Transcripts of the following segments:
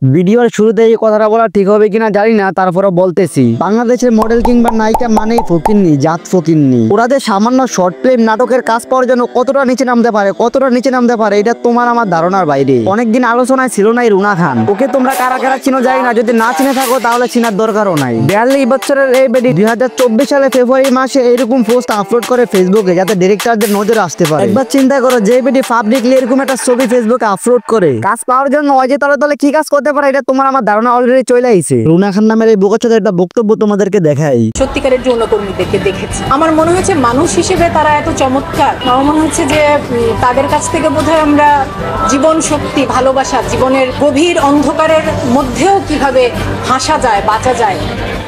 ভিডিওর শুরুতে এই কথাটা বলা ঠিক হবে কিনা জানি না, তারপরে বলতেছি। বাংলাদেশের মডেল কিংবা নায়িকা মানেই ফকিন্নি, জাত ফকিন্নি। ওরা যে সামান্য শর্ট ফিল্ম নাটকের কাজ পাওয়ার জন্য কতটা নিচে নামতে পারে এটা তোমার আমার ধারণার বাইরে। অনেকদিন আলোচনায় ছিল না এই রুনা খান। ওকে তোমরা কারা কারা চিনো জানি না, যদি না চিনে থাকো তাহলে চিনার দরকারও নাই। 42 বছরের এই বেডি 2024 সালে ফেব্রুয়ারি মাসে এরকম পোস্ট আপলোড করে ফেসবুকে, যাতে ডিরেক্টরদের নজরে আসতে পারে। একবার চিন্তা করো, যে বেডি পাবলিকলি এরকম একটা ছবি ফেসবুকে আপলোড করে কাজ পাওয়ার জন্য অজে তলে কি কাজ করতে পারে, এটা তোমার আমার ধারণা অলরেডি চলে আইছে। রুনা খান নামের এই বোকাচোদার একটা বক্তব্য তোমাদেরকে দেখাই। সত্যিকারের যৌনকর্মীদেরকে দেখেছি, আমার মনে হয়েছে মানুষ হিসেবে তারা এত চমৎকার। আমার মনে হচ্ছে যে তাদের কাছ থেকে বোধহয় আমরা জীবন শক্তি, ভালোবাসা, জীবনের গভীর অন্ধকারের মধ্যেও কিভাবে হাসা যায়, বাঁচা যায়,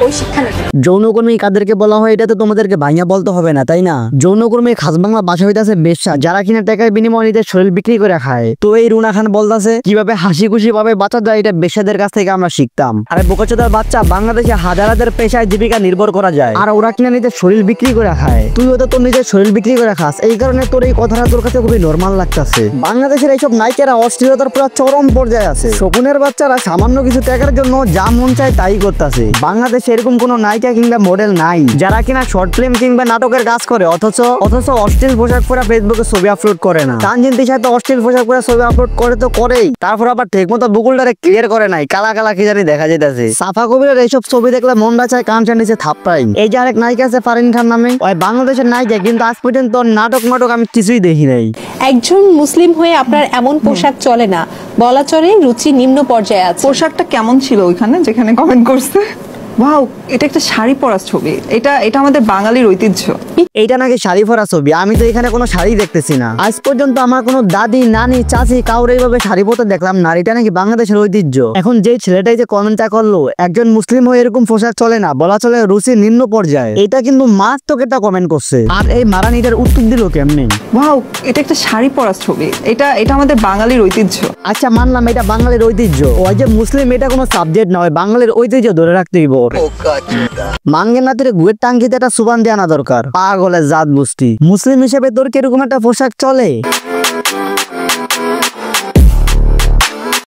ওই শিক্ষা নেই। যৌনকর্মী কাদেরকে বলা হয় এটা তো তোমাদেরকে ভাইয়া বলতে হবে না, তাই না? যৌনকর্মী খাস বাংলা ভাষা হইতাছে বেশ্যা, যারা কিনা টাকার বিনিময়ে নিজের শরীর বিক্রি করে খায়। তো এই রুনা খান বলতাছে কিভাবে হাসি খুশি ভাবে বাঁচা যায়, এটা বেশ্যাদের কাছ থেকে আমরা শিখতাম। আরে বোকাচোদার বাচ্চা, বাংলাদেশে হাজার হাজার পেশায় জীবিকা নির্ভর করা যায়, আর ওরা কিনা নিজের শরীর বিক্রি করে খায়। তুই হয়তো তোর নিজের শরীর বিক্রি করে খাস, এই কারণে তোর এই কথাটা তোর কাছে খুবই নর্মাল লাগতেছে। বাংলাদেশের এইসব নায়িকারা অশ্লীলতার পুরো চরম পর্যায়ে আছে। শকুনের বাচ্চারা সামান্য কিছু টাকার জন্য যা মন চায় তাই করতেছে। বাংলাদেশে এরকম কোন নায়িকা কিংবা মডেল নাই যারা কিনা শর্ট ফিল্ম কিংবা নাটকের কাজ করে অথচ অশ্লীল পোশাক পরে ফেসবুকে ছবি আপলোড করে না। তানজিন তিশা তো অশ্লীল পোশাক পরে ছবি আপলোড করে তো করেই, তারপর আবার ঠিক মতো বুকুলটারে ক্লিয়ার করে নাই, কালা কালা কি জানি দেখা যাইতেছে। সাফা কবিরের এইসব ছবি দেখলে মনটা চায় কানটা নিচে থাপ্পাই। এই যে আরেক নায়িকা আছে ফারিন খান নামে, ওই বাংলাদেশের নায়িকা, কিন্তু আজ পর্যন্ত নাটক আমি কিছুই দেখি নাই। একজন মুসলিম হয়ে আপনার এমন পোশাক চলে না, বলা চলে রুচি নিম্ন পর্যায়ে আছে। পোশাকটা কেমন ছিল ওইখানে যেখানে কমেন্ট করছে? ওয়াও, এটা একটা শাড়ি পরার ছবি। এটা আমাদের বাঙালির ঐতিহ্য। এইটা নাকি শাড়ি পরা ছবি? আমি তো এখানে কোনো শাড়ি দেখতেছি না। আজ পর্যন্ত আমার কোনো দাদি, নানি, চাচি কাউরে এইভাবে শাড়ি পরতে দেখলাম না। এটা নাকি বাংলাদেশের ঐতিহ্য। এখন যে ছেলেটাই যে কমেন্টটা করলো, একজন মুসলিম হয়ে এরকম পোশাক চলে না, বলা চলে রুচি নিম্ন পর্যায়ে, এটা কিন্তু মারাত্মক একটা কমেন্ট করছে। আর এই মারানিটার উত্তর দিল কেমনে? ওয়াও, এটা একটা শাড়ি পরার ছবি। এটা আমাদের বাঙালির ঐতিহ্য। আচ্ছা মানলাম এটা বাঙালির ঐতিহ্য, ওই যে মুসলিম এটা কোনো সাবজেক্ট নয়, বাঙালির ঐতিহ্য ধরে রাখতেই বল। মাঙ্গের নাতিরে গুয়ের টাঙ্গিতে একটা সুবান দিয়ে আনা দরকার। পাগলের জাত বুঝতি। মুসলিম হিসেবে তোর কিরকম একটা পোশাক চলে?